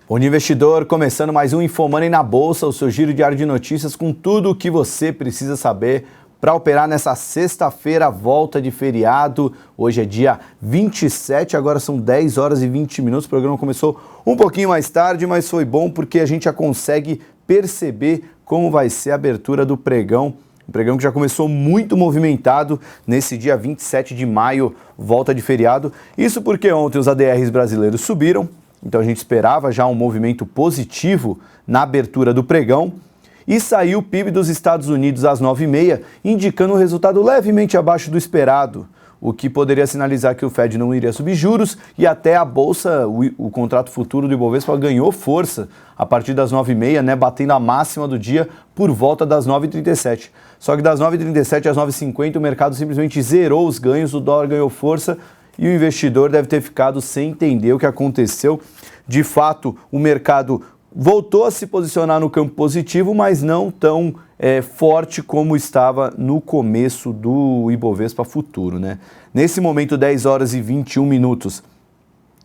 Bom dia, investidor, começando mais um InfoMoney na Bolsa, o seu giro diário de notícias com tudo o que você precisa saber para operar nessa sexta-feira, volta de feriado. Hoje é dia 27, agora são 10 horas e 20 minutos. O programa começou um pouquinho mais tarde, mas foi bom porque a gente já consegue perceber como vai ser a abertura do pregão. Um pregão que já começou muito movimentado nesse dia 27 de maio, volta de feriado. Isso porque ontem os ADRs brasileiros subiram. Então a gente esperava já um movimento positivo na abertura do pregão e saiu o PIB dos Estados Unidos às 9h30, indicando um resultado levemente abaixo do esperado, o que poderia sinalizar que o Fed não iria subir juros e até a Bolsa, o contrato futuro do Ibovespa ganhou força a partir das 9h30, né, batendo a máxima do dia por volta das 9h37. Só que das 9h37 às 9h50 o mercado simplesmente zerou os ganhos, o dólar ganhou força, e o investidor deve ter ficado sem entender o que aconteceu. De fato, o mercado voltou a se posicionar no campo positivo, mas não tão forte como estava no começo do Ibovespa futuro, né? Nesse momento, 10 horas e 21 minutos,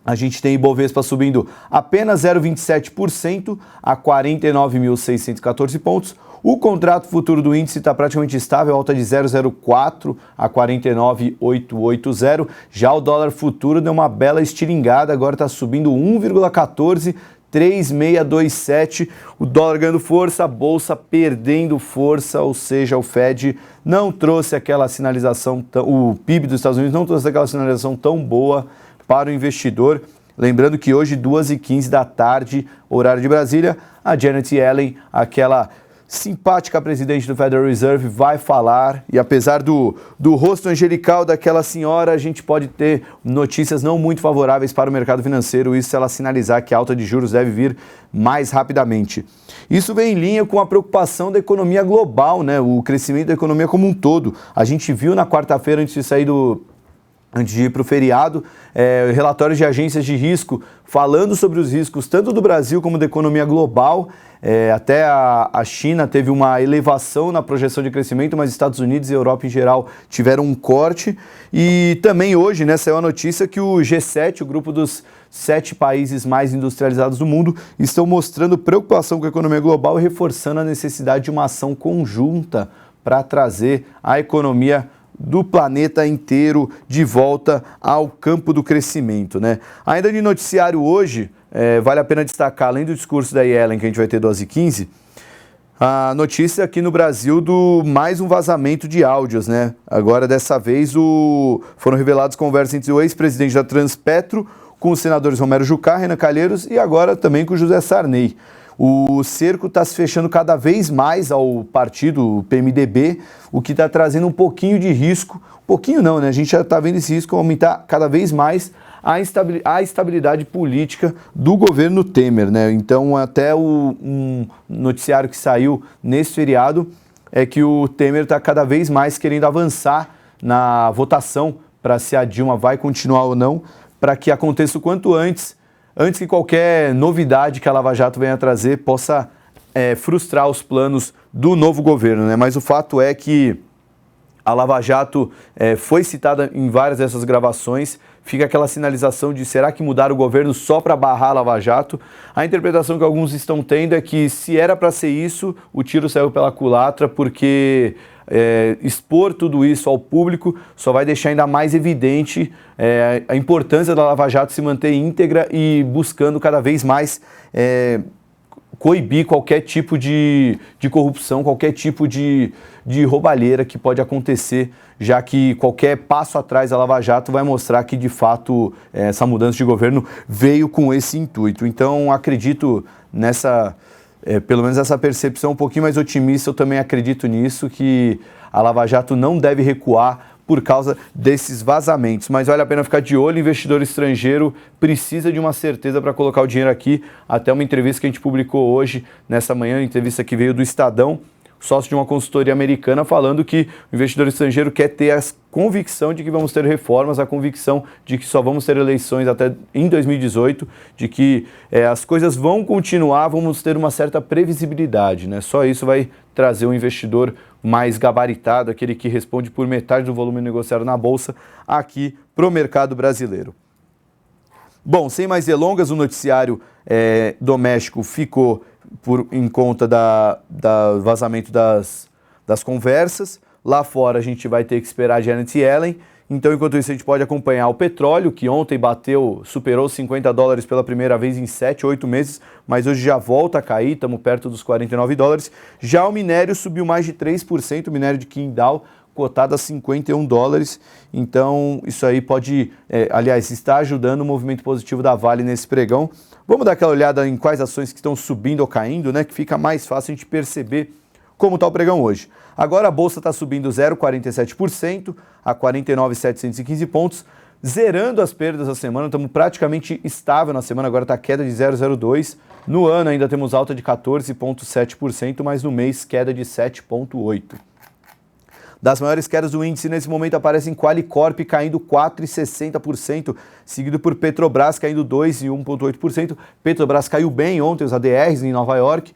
a gente tem Ibovespa subindo apenas 0,27% a 49.614 pontos. O contrato futuro do índice está praticamente estável, alta de 0,04 a 49.880. Já o dólar futuro deu uma bela estiringada, agora está subindo 1,14, 3,627. O dólar ganhando força, a bolsa perdendo força, ou seja, o Fed não trouxe aquela sinalização, o PIB dos Estados Unidos não trouxe aquela sinalização tão boa para o investidor. Lembrando que hoje, 2h15 da tarde, horário de Brasília, a Janet Yellen, aquela simpática presidente do Federal Reserve, vai falar, e apesar do rosto angelical daquela senhora, a gente pode ter notícias não muito favoráveis para o mercado financeiro, isso se ela sinalizar que a alta de juros deve vir mais rapidamente. Isso vem em linha com a preocupação da economia global, né? O crescimento da economia como um todo. A gente viu na quarta-feira, antes de ir para o feriado, relatórios de agências de risco falando sobre os riscos tanto do Brasil como da economia global. Até a China teve uma elevação na projeção de crescimento, mas Estados Unidos e Europa em geral tiveram um corte. E também hoje, né, saiu a notícia que o G7, o grupo dos 7 países mais industrializados do mundo, estão mostrando preocupação com a economia global e reforçando a necessidade de uma ação conjunta para trazer a economia do planeta inteiro de volta ao campo do crescimento, né? Ainda de noticiário hoje, vale a pena destacar, além do discurso da Yellen, que a gente vai ter 12h15, a notícia aqui no Brasil do mais um vazamento de áudios, né? Agora, dessa vez, foram reveladas conversas entre o ex-presidente da Transpetro com os senadores Romero Jucá, Renan Calheiros e agora também com José Sarney. O cerco está se fechando cada vez mais ao partido, o PMDB, o que está trazendo um pouquinho de risco. Um pouquinho não, né? A gente já está vendo esse risco aumentar cada vez mais a estabilidade política do governo Temer, né? Então, até um noticiário que saiu nesse feriado é que o Temer está cada vez mais querendo avançar na votação para se a Dilma vai continuar ou não, para que aconteça o quanto antes que qualquer novidade que a Lava Jato venha trazer possa frustrar os planos do novo governo, né? Mas o fato é que a Lava Jato foi citada em várias dessas gravações, fica aquela sinalização de será que mudaram o governo só para barrar a Lava Jato? A interpretação que alguns estão tendo é que se era para ser isso, o tiro saiu pela culatra, porque expor tudo isso ao público só vai deixar ainda mais evidente a importância da Lava Jato se manter íntegra e buscando cada vez mais coibir qualquer tipo de corrupção, qualquer tipo de roubalheira que pode acontecer, já que qualquer passo atrás da Lava Jato vai mostrar que, de fato, essa mudança de governo veio com esse intuito. Então, acredito nessa... pelo menos essa percepção um pouquinho mais otimista, eu também acredito nisso, que a Lava Jato não deve recuar por causa desses vazamentos. Mas vale a pena ficar de olho, investidor estrangeiro precisa de uma certeza para colocar o dinheiro aqui. Até uma entrevista que a gente publicou hoje, nessa manhã, entrevista que veio do Estadão, sócio de uma consultoria americana, falando que o investidor estrangeiro quer ter a convicção de que vamos ter reformas, a convicção de que só vamos ter eleições até em 2018, de que as coisas vão continuar, vamos ter uma certa previsibilidade, né? Só isso vai trazer um investidor mais gabaritado, aquele que responde por metade do volume negociado na Bolsa, aqui para o mercado brasileiro. Bom, sem mais delongas, o noticiário doméstico ficou em conta da vazamento das conversas. Lá fora a gente vai ter que esperar a Janet Yellen. Então, enquanto isso, a gente pode acompanhar o petróleo, que ontem superou $50 pela primeira vez em 7, 8 meses, mas hoje já volta a cair, estamos perto dos $49. Já o minério subiu mais de 3%, o minério de Qingdao cotado a $51. Então, isso aí pode, aliás, está ajudando o movimento positivo da Vale nesse pregão. Vamos dar aquela olhada em quais ações que estão subindo ou caindo, né? Que fica mais fácil a gente perceber como está o pregão hoje. Agora a Bolsa está subindo 0,47% a 49.715 pontos, zerando as perdas da semana, estamos praticamente estável na semana, agora está queda de 0,02%. No ano ainda temos alta de 14,7%, mas no mês queda de 7,8%. Das maiores quedas do índice nesse momento aparecem Qualicorp caindo 4,60%, seguido por Petrobras caindo 2% e 1,8%. Petrobras caiu bem ontem, os ADRs em Nova York,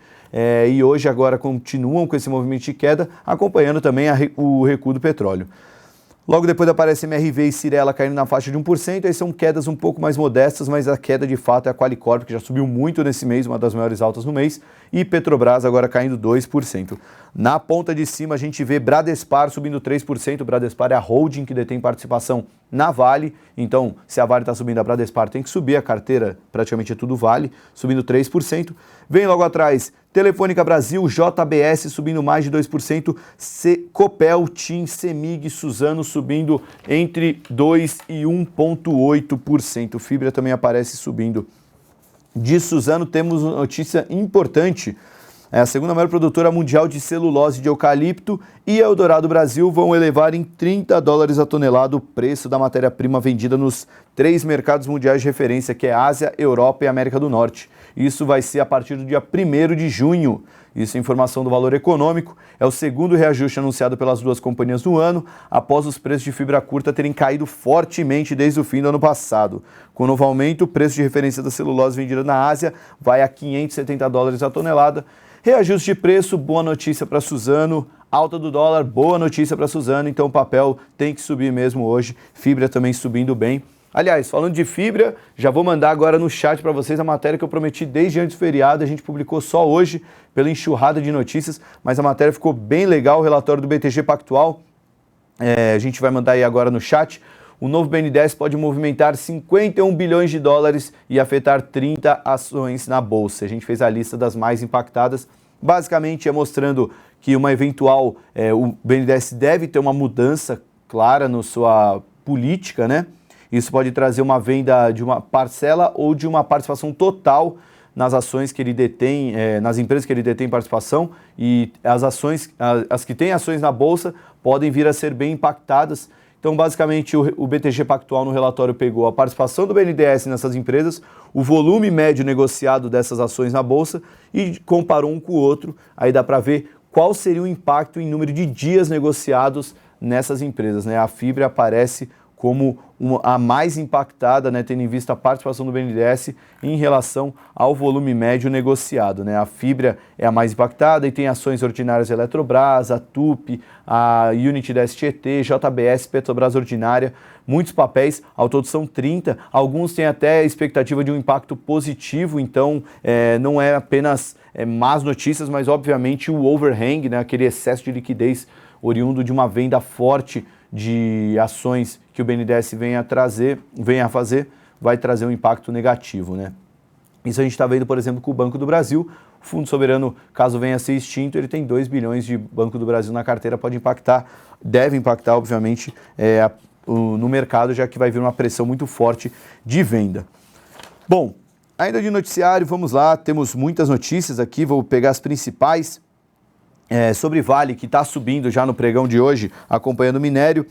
e hoje agora continuam com esse movimento de queda, acompanhando também o recuo do petróleo. Logo depois aparece MRV e Cyrela caindo na faixa de 1%, aí são quedas um pouco mais modestas, mas a queda de fato é a Qualicorp, que já subiu muito nesse mês, uma das maiores altas no mês, e Petrobras agora caindo 2%. Na ponta de cima a gente vê Bradespar subindo 3%, Bradespar é a holding que detém participação na Vale, então se a Vale está subindo, a Bradespar tem que subir, a carteira praticamente é tudo Vale, subindo 3%. Vem logo atrás Telefônica Brasil, JBS subindo mais de 2%, Copel, TIM, Semig, Suzano subindo entre 2% e 1,8%. Fibra também aparece subindo. De Suzano temos uma notícia importante. A segunda maior produtora mundial de celulose de eucalipto e a Eldorado Brasil vão elevar em $30 a tonelada o preço da matéria-prima vendida nos 3 mercados mundiais de referência, que é Ásia, Europa e América do Norte. Isso vai ser a partir do dia 1º de junho. Isso é informação do Valor Econômico. É o segundo reajuste anunciado pelas duas companhias no ano, após os preços de fibra curta terem caído fortemente desde o fim do ano passado. Com o novo aumento, o preço de referência da celulose vendida na Ásia vai a $570 a tonelada. Reajuste de preço, boa notícia para Suzano. Alta do dólar, boa notícia para Suzano. Então o papel tem que subir mesmo hoje. Fibra também subindo bem. Aliás, falando de fibra, já vou mandar agora no chat para vocês a matéria que eu prometi desde antes do feriado. A gente publicou só hoje pela enxurrada de notícias, mas a matéria ficou bem legal, o relatório do BTG Pactual. A gente vai mandar aí agora no chat. O novo BNDES pode movimentar $51 bilhões e afetar 30 ações na Bolsa. A gente fez a lista das mais impactadas. Basicamente, mostrando que uma eventual... o BNDES deve ter uma mudança clara na sua política, né? Isso pode trazer uma venda de uma parcela ou de uma participação total nas ações que ele detém, nas empresas que ele detém participação, e as que têm ações na Bolsa podem vir a ser bem impactadas. Então, basicamente, o BTG Pactual no relatório pegou a participação do BNDES nessas empresas, o volume médio negociado dessas ações na Bolsa e comparou um com o outro. Aí dá para ver qual seria o impacto em número de dias negociados nessas empresas, né? A Fibra aparece como a mais impactada, né, tendo em vista a participação do BNDES em relação ao volume médio negociado, né? A Fibra é a mais impactada e tem ações ordinárias da Eletrobras, a TUP, a Unity da STT, JBS, Petrobras Ordinária, muitos papéis, ao todo são 30, alguns têm até expectativa de um impacto positivo, então não é apenas más notícias, mas obviamente o overhang, né, aquele excesso de liquidez oriundo de uma venda forte de ações que o BNDES venha a fazer, vai trazer um impacto negativo, né? Isso a gente está vendo, por exemplo, com o Banco do Brasil. O Fundo Soberano, caso venha a ser extinto, ele tem 2 bilhões de Banco do Brasil na carteira, deve impactar, obviamente, no mercado, já que vai vir uma pressão muito forte de venda. Bom, ainda de noticiário, vamos lá, temos muitas notícias aqui, vou pegar as principais. Sobre Vale, que está subindo já no pregão de hoje, acompanhando o minério.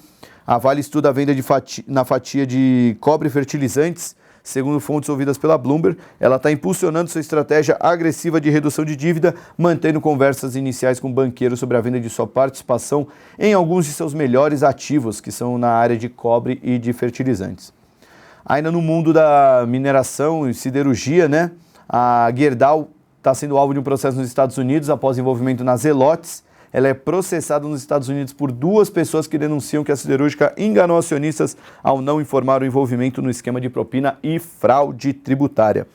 A Vale estuda a venda na fatia de cobre e fertilizantes, segundo fontes ouvidas pela Bloomberg. Ela está impulsionando sua estratégia agressiva de redução de dívida, mantendo conversas iniciais com banqueiros sobre a venda de sua participação em alguns de seus melhores ativos, que são na área de cobre e de fertilizantes. Ainda no mundo da mineração e siderurgia, né? A Gerdau está sendo alvo de um processo nos Estados Unidos após envolvimento nas Zelotes. ela é processada nos Estados Unidos por 2 pessoas que denunciam que a siderúrgica enganou acionistas ao não informar o envolvimento no esquema de propina e fraude tributária.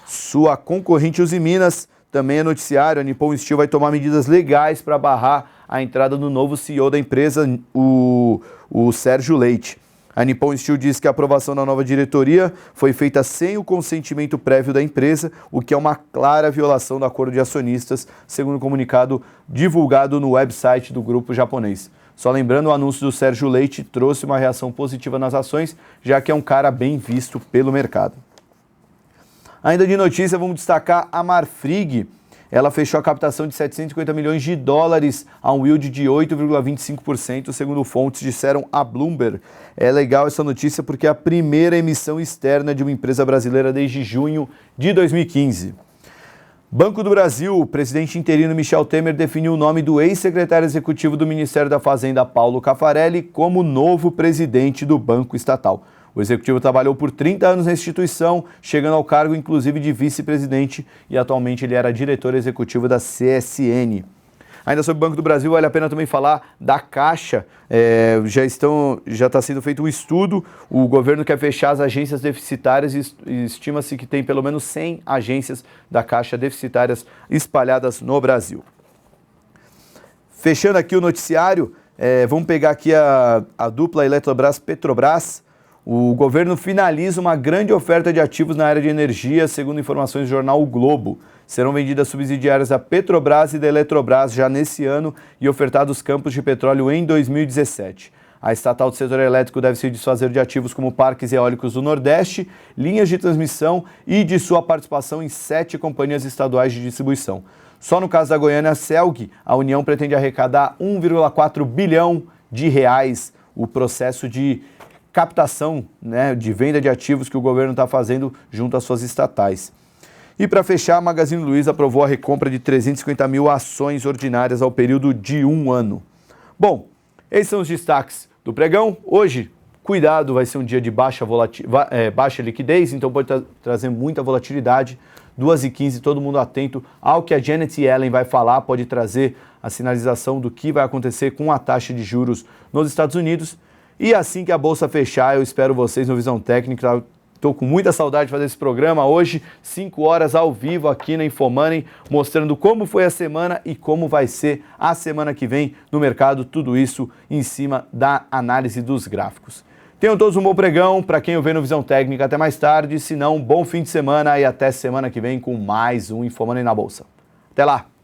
Sua concorrente Usiminas também é noticiário. A Nippon Steel vai tomar medidas legais para barrar a entrada do novo CEO da empresa, o Sérgio Leite. A Nippon Steel diz que a aprovação da nova diretoria foi feita sem o consentimento prévio da empresa, o que é uma clara violação do acordo de acionistas, segundo o comunicado divulgado no website do grupo japonês. Só lembrando, o anúncio do Sérgio Leite trouxe uma reação positiva nas ações, já que é um cara bem visto pelo mercado. Ainda de notícia, vamos destacar a Marfrig. Ela fechou a captação de 750 milhões de dólares a um yield de 8,25%, segundo fontes disseram a Bloomberg. É legal essa notícia porque é a primeira emissão externa de uma empresa brasileira desde junho de 2015. Banco do Brasil, o presidente interino Michel Temer definiu o nome do ex-secretário executivo do Ministério da Fazenda, Paulo Caffarelli, como novo presidente do Banco Estatal. O executivo trabalhou por 30 anos na instituição, chegando ao cargo inclusive de vice-presidente, e atualmente ele era diretor executivo da CSN. Ainda sobre o Banco do Brasil, vale a pena também falar da Caixa. Já está sendo feito um estudo, o governo quer fechar as agências deficitárias e estima-se que tem pelo menos 100 agências da Caixa deficitárias espalhadas no Brasil. Fechando aqui o noticiário, vamos pegar aqui a dupla Eletrobras-Petrobras. O governo finaliza uma grande oferta de ativos na área de energia, segundo informações do jornal O Globo. Serão vendidas subsidiárias da Petrobras e da Eletrobras já nesse ano e ofertados campos de petróleo em 2017. A estatal do setor elétrico deve se desfazer de ativos como parques eólicos do Nordeste, linhas de transmissão e de sua participação em 7 companhias estaduais de distribuição. Só no caso da Goiânia Celg, a União pretende arrecadar 1,4 bilhão de reais. O processo de captação, de venda de ativos que o governo está fazendo junto às suas estatais. E para fechar, a Magazine Luiza aprovou a recompra de 350 mil ações ordinárias ao período de 1 ano. Bom, esses são os destaques do pregão. Hoje, cuidado, vai ser um dia de baixa liquidez, então pode trazer muita volatilidade. 2h15, todo mundo atento ao que a Janet Yellen vai falar, pode trazer a sinalização do que vai acontecer com a taxa de juros nos Estados Unidos. E assim que a Bolsa fechar, eu espero vocês no Visão Técnica. Estou com muita saudade de fazer esse programa. Hoje, 5 horas ao vivo aqui na Infomoney, mostrando como foi a semana e como vai ser a semana que vem no mercado. Tudo isso em cima da análise dos gráficos. Tenham todos um bom pregão. Para quem eu vê no Visão Técnica, até mais tarde. Se não, um bom fim de semana e até semana que vem com mais um Infomoney na Bolsa. Até lá!